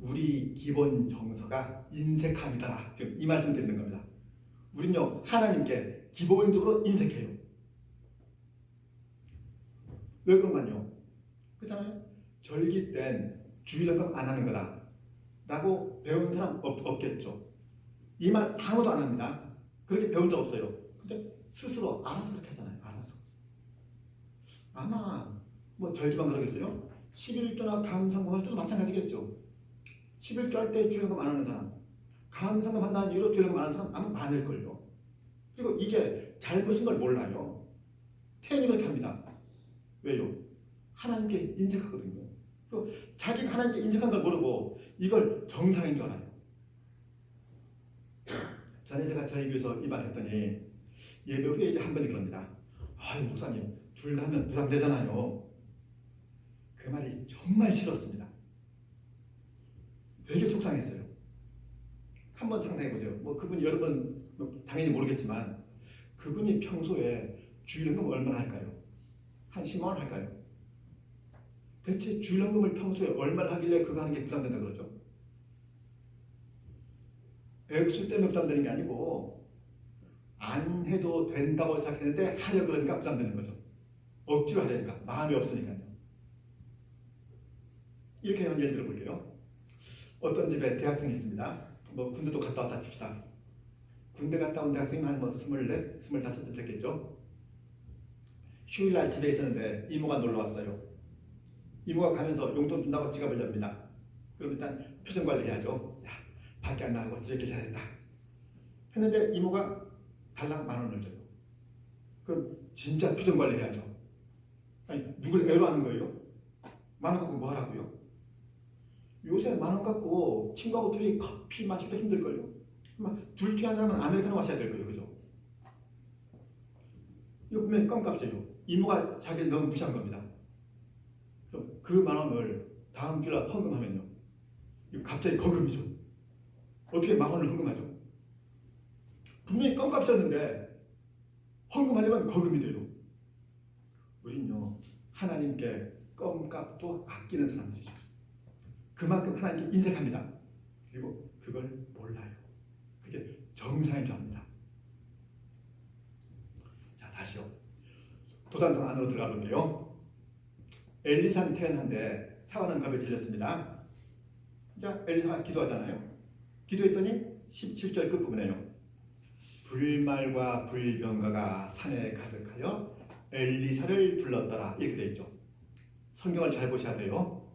우리 기본 정서가 인색함이다. 지금 이 말씀 드리는 겁니다. 우리는요 하나님께 기본적으로 인색해요. 왜 그런가요? 그렇잖아요. 절기 땐 주일연금 안 하는 거다 라고 배운 사람 없겠죠. 이 말 아무도 안 합니다. 그렇게 배운 적 없어요. 근데 스스로 알아서 그렇게 하잖아요. 알아서. 아마 뭐 절기만 그러겠어요? 11조나 감상금 할 때도 마찬가지겠죠. 11조 할 때 주일연금 안 하는 사람, 감상금 한다는 이유로 주일연금 안 하는 사람 아마 많을걸요. 그리고 이게 잘못인 걸 몰라요. 태연이 그렇게 합니다. 왜요? 하나님께 인색하거든요. 그리고 자기가 하나님께 인색한 걸 모르고 이걸 정상인 줄 알아요. 전에 제가 저희 교회에서 이 말 했더니 예배 후에 이제 한 번이 그럽니다. 아유 목사님 둘 다 하면 부담되잖아요. 그 말이 정말 싫었습니다. 되게 속상했어요. 한번 상상해보세요. 뭐 그분이 여러 번 당연히 모르겠지만 그분이 평소에 주일연금 얼마나 할까요? 한 10만 원 할까요? 대체 주일연금을 평소에 얼마나 하길래 그거 하는 게 부담된다 그러죠? 없을 때문에 부담되는 게 아니고 안 해도 된다고 생각했는데 하려 그러니까 부담되는 거죠. 억지로 하려니까 마음이 없으니까요. 이렇게 한번 예를 들어볼게요. 어떤 집에 대학생이 있습니다. 뭐 군대도 갔다 왔다 칩시다. 군대 갔다 온 대학생이 한 뭐 24, 25쯤 됐겠죠. 휴일날 집에 있었는데 이모가 놀러 왔어요. 이모가 가면서 용돈 준다고 지갑을 엽니다. 그럼 일단 표정 관리해야죠. 야, 밖에 안 나가고 집에 있길 잘했다 했는데 이모가 달랑 10,000원을 줘요. 그럼 진짜 표정 관리해야죠. 아니 누굴 애로하는 거예요? 10,000원 갖고 뭐 하라고요? 요새 10,000원 갖고 친구하고 둘이 커피 마시기도 힘들걸요. 둘 중에 한 사람은 아메리카노 마셔야 될 거예요. 그죠? 이거 보면 껌값이에요. 이모가 자기를 너무 무시한 겁니다. 그럼 그 10,000원을 다음 주에 헌금하면요, 이거 갑자기 거금이죠. 어떻게 10,000원을 헌금하죠? 분명히 껌값이었는데 헌금하려면 거금이 돼요. 우린요 하나님께 껌값도 아끼는 사람들이죠. 그만큼 하나님께 인색합니다. 그리고 그걸 몰라요. 그게 정상인 줄 압니다. 자 다시요. 도단성 안으로 들어가 볼게요. 엘리사는 태어난데 사화는 겁에 질렸습니다. 자 엘리사가 기도하잖아요. 기도했더니 17절 끝부분에요. 불말과 불병거가 산에 가득하여 엘리사를 둘렀더라 이렇게 되어 있죠. 성경을 잘 보셔야 돼요.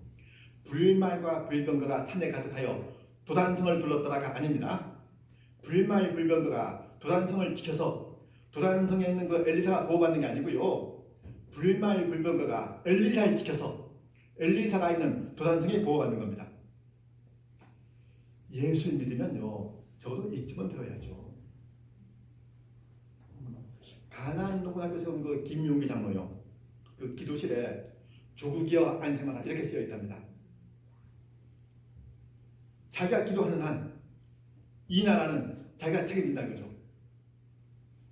불말과 불병거가 산에 가득하여 도단성을 둘렀더라가 아닙니다. 불말 불병거가 도단성을 지켜서 도단성에 있는 그 엘리사가 보호받는 게 아니고요. 불말 불병거가 엘리사를 지켜서 엘리사가 있는 도단성이 보호받는 겁니다. 예수를 믿으면요 적어도 이쯤은 되어야죠. 가나안 농고등학교에서 온 그 김용기 장로요, 그 기도실에 조국이여 안심하라 이렇게 쓰여 있답니다. 자기가 기도하는 한 이 나라는 자기가 책임진다 이거죠.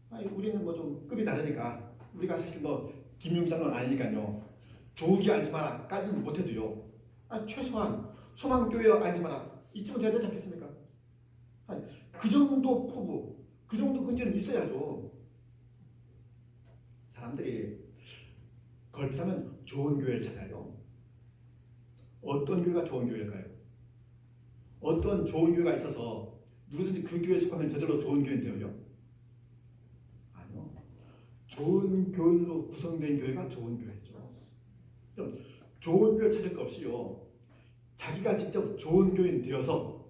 아니, 우리는 뭐 좀 급이 다르니까 우리가 사실 뭐 김용기 장로는 아니니까요. 조국이여 안심하라 까지는 못해도요. 최소한 소망교회여 안심하라 이쯤은 돼야 되지 않겠습니까? 아니, 그 정도 포부, 그 정도 근지는 있어야죠. 사람들이 걸핏하면 좋은 교회를 찾아요. 어떤 교회가 좋은 교회일까요? 어떤 좋은 교회가 있어서 누구든지 그 교회에 속하면 저절로 좋은 교회인데요? 아니요. 좋은 교회로 구성된 교회가 좋은 교회죠. 좋은 교회 찾을 것 없이요. 자기가 직접 좋은 교인 되어서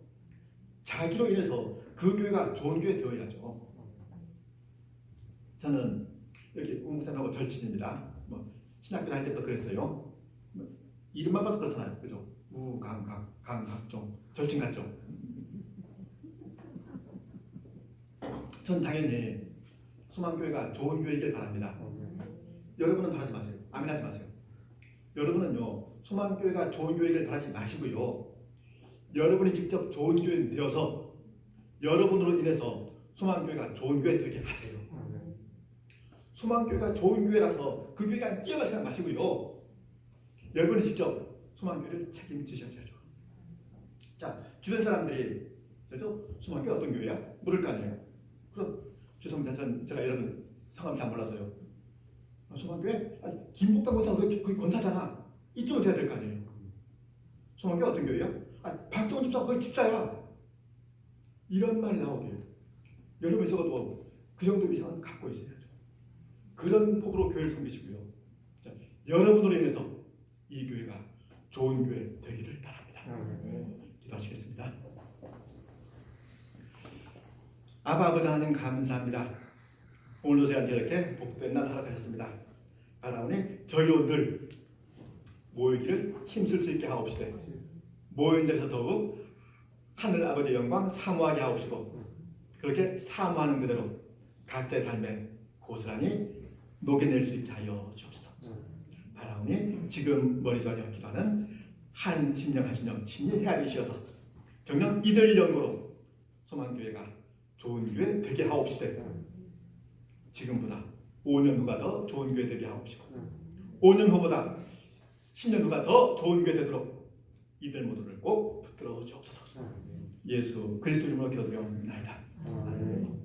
자기로 인해서 그 교회가 좋은 교회 되어야죠. 저는 여기 우묵장하고 절친입니다. 뭐 신학교 다닐 때부터 그랬어요. 이름만 봐도 그렇잖아요. 그죠? 우강각, 강각종, 절친 같죠? 전 당연히 소망교회가 좋은 교회이길 바랍니다. 여러분은 바라지 마세요. 아멘 하지 마세요. 여러분은요 소망교회가 좋은 교회이길 바라지 마시고요. 여러분이 직접 좋은 교인 되어서 여러분으로 인해서 소망교회가 좋은 교회 되게 하세요. 소망교회가 좋은 교회라서 그 교회가 뛰어갈 생각 마시고요. 여러분이 직접 소망교회를 책임지셔야죠. 자, 자, 주변 사람들이 그래도 소망교회 어떤 교회야? 물을 거 아니에요. 그럼 죄송합니다. 제가 여러분 성함 잘 몰라서요. 소망교회? 김복당 권사 거기 권사잖아. 이쪽은 돼야 될 거 아니에요. 소망교회 어떤 교회야? 박정원 집사가 거기 집사야. 이런 말 나오게요. 여러분 적어도 그 정도 이상은 갖고 있어야죠. 그런 법으로 교회를 섬기시고요. 자, 여러분으로 인해서 이 교회가 좋은 교회 되기를 바랍니다. 기도하시겠습니다. 아버지 하나님 감사합니다. 오늘도 저희한테 이렇게 복된 날 허락하셨습니다. 바라오니 저희로 늘 모이기를 힘쓸 수 있게 하옵시되 모인 자에서 더욱 하늘 아버지의 영광 사모하게 하옵시고 그렇게 사모하는 그대로 각자의 삶에 고스란히 녹여낼 수 있게 하여 주옵소서. 바라오니 지금 머리 좋아져 기도하는 한 심령 한 심령 친히 헤아리시어서 정녕 이들 연고로 소망교회가 좋은 교회 되게 하옵시되 지금보다 5년 후가 더 좋은 교회 되게 하옵시고 5년 후보다 10년 후가 더 좋은 교회 되도록 이들 모두를 꼭 붙들어 주옵소서. 예수 그리스도 이름으로 기도드리옵나이다. 아멘.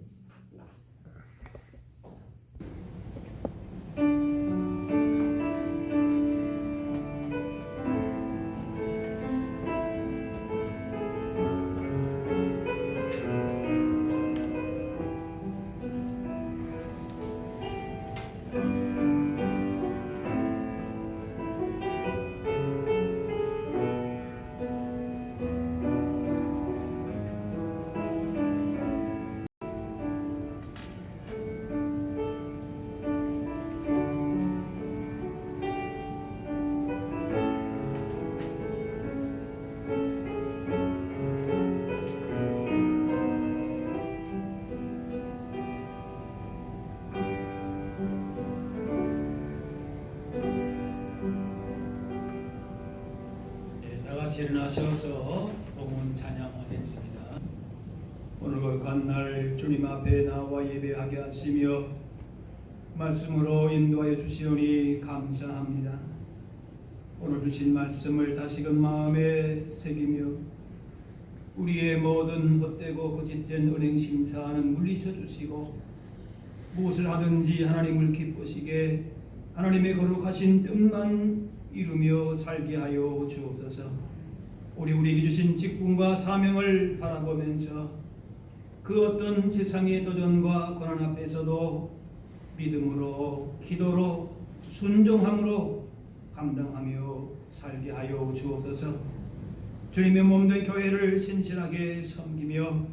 일어나셔서 복음 찬양하겠습니다. 오늘 거룩한 날 주님 앞에 나와 예배하게 하시며 말씀으로 인도하여 주시오니 감사합니다. 오늘 주신 말씀을 다시금 마음에 새기며 우리의 모든 헛되고 거짓된 은행 심사는 물리쳐 주시고 무엇을 하든지 하나님을 기쁘시게 하나님의 거룩하신 뜻만 이루며 살게 하여 주옵소서. 우리에게 주신 직분과 사명을 바라보면서 그 어떤 세상의 도전과 고난 앞에서도 믿음으로 기도로 순종함으로 감당하며 살게 하여 주옵소서. 주님의 몸된 교회를 신실하게 섬기며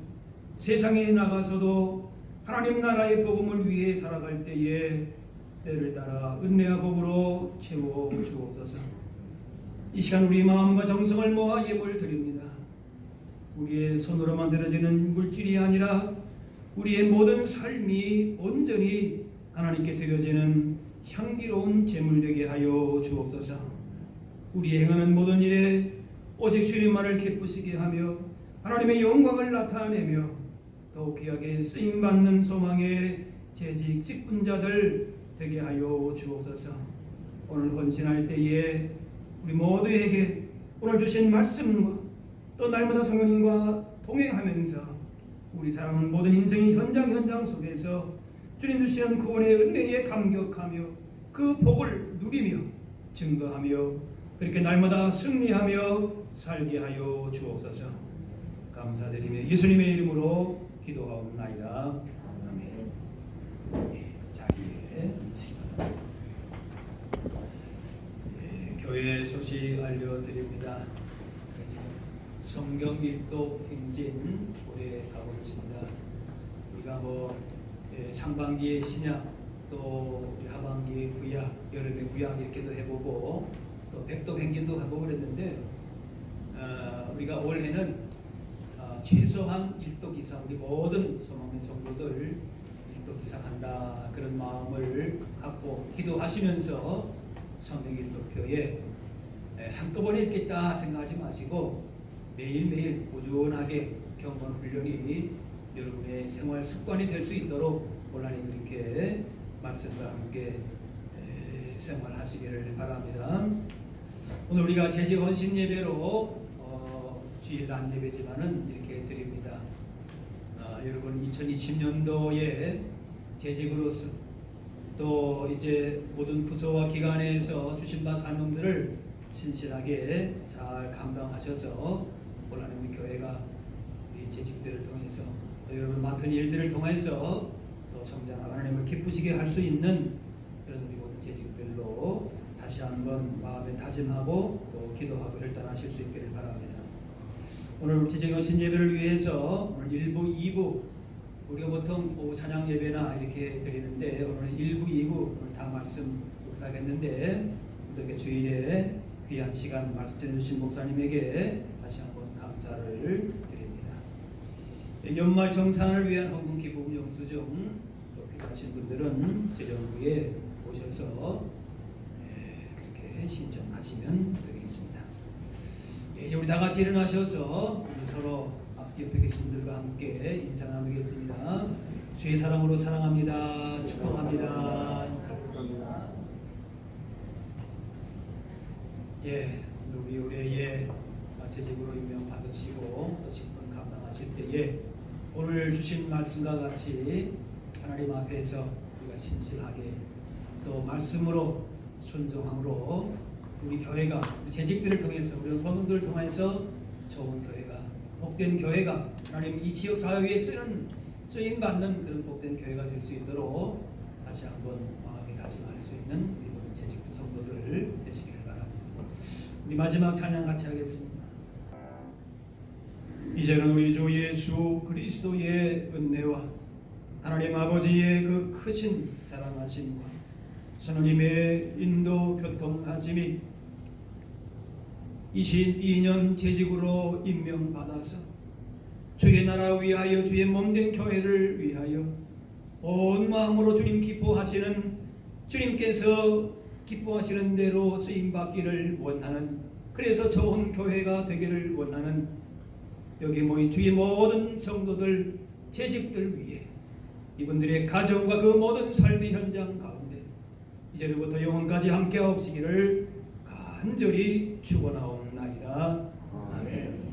세상에 나가서도 하나님 나라의 복음을 위해 살아갈 때에 때를 따라 은혜와 복으로 채워 주옵소서. 이 시간 우리 마음과 정성을 모아 예물 드립니다. 우리의 손으로 만들어지는 물질이 아니라 우리의 모든 삶이 온전히 하나님께 드려지는 향기로운 제물 되게 하여 주옵소서. 우리의 행하는 모든 일에 오직 주님만을 기쁘시게 하며 하나님의 영광을 나타내며 더욱 귀하게 쓰임받는 소망의 재직 직분자들 되게 하여 주옵소서. 오늘 헌신할 때에 우리 모두에게 오늘 주신 말씀과 또 날마다 성령님과 동행하면서 우리 사랑하는 모든 인생의 현장 속에서 주님 주시는 구원의 은혜에 감격하며 그 복을 누리며 증거하며 그렇게 날마다 승리하며 살게 하여 주옵소서. 감사드리며 예수님의 이름으로 기도하옵나이다. 아멘. 자리에 앉으시기 바랍니다. 교회 소식 알려드립니다. 지금 성경 일독 행진 올해 가고 있습니다. 우리가 상반기에 신약 또 하반기에 구약, 여름에 구약 이렇게도 해보고 또 백독 행진도 해보고 그랬는데 우리가 올해는 최소한 1독 이상 우리 모든 소망의 성도들 1독 이상 한다 그런 마음을 갖고 기도하시면서 성경 일독표에 한꺼번에 읽겠다 생각하지 마시고 매일매일 꾸준하게 경건 훈련이 여러분의 생활 습관이 될 수 있도록 하나님 이렇게 말씀과 함께 생활하시기를 바랍니다. 오늘 우리가 재직 헌신 예배로 주일 난 예배지만은 이렇게 드립니다. 여러분 2020년도에 재직으로서 또 이제 모든 부서와 기관에서 주신 바 사명들을 신실하게 잘 감당하셔서 오늘 하나님 교회가 이 재직들을 통해서 또 여러분 맡은 일들을 통해서 또 성장하고 하나님을 기쁘시게 할 수 있는 그런 우리 모든 재직들로 다시 한번 마음에 다짐하고 또 기도하고 결단하실 수 있기를 바랍니다. 오늘 재직 오신 예배를 위해서 오늘 1부, 2부 우리가 보통 오후 찬양 예배나 이렇게 드리는데 오늘은 1부, 2부 오늘 다 말씀 묵상했는데 이렇게 주일에 귀한 시간 말씀 전해주신 목사님에게 다시 한번 감사를 드립니다. 연말 정산을 위한 헌금 기부금 영수증 또 필요하신 분들은 재정부에 오셔서 그렇게 신청하시면 되겠습니다. 이제 우리 다 같이 일어나셔서 우리 서로 앞뒤 옆에 계신 분들과 함께 인사 나누겠습니다. 주의 사랑으로 사랑합니다. 축복합니다. 우리 올해에 재직으로 임명 받으시고 또 직분 감당하실 때에 오늘 주신 말씀과 같이 하나님 앞에서 우리가 신실하게 또 말씀으로 순종함으로 우리 교회가 재직들을 통해서 우리 성도들을 통해서 좋은 교회가 복된 교회가 하나님 이 지역 사회에 쓰임 받는 그런 복된 교회가 될 수 있도록 다시 한번 마음에 다짐할 수 있는 우리 모든 재직들 성도들 되시기를 바랍니다. 우리 마지막 찬양 같이 하겠습니다. 이제는 우리 주 예수 그리스도의 은혜와 하나님 아버지의 그 크신 사랑하심과 하나님의 인도 교통하심이 22년 재직으로 임명받아서 주의 나라 위하여 주의 몸된 교회를 위하여 온 마음으로 주님 기뻐하시는 주님께서 기뻐하시는 대로 쓰임받기를 원하는 그래서 좋은 교회가 되기를 원하는 여기 모인 주의 모든 성도들 재직들 위해 이분들의 가정과 그 모든 삶의 현장 가운데 이제로부터 영원까지 함께 하옵시기를 간절히 축원하옵나이다. 아멘.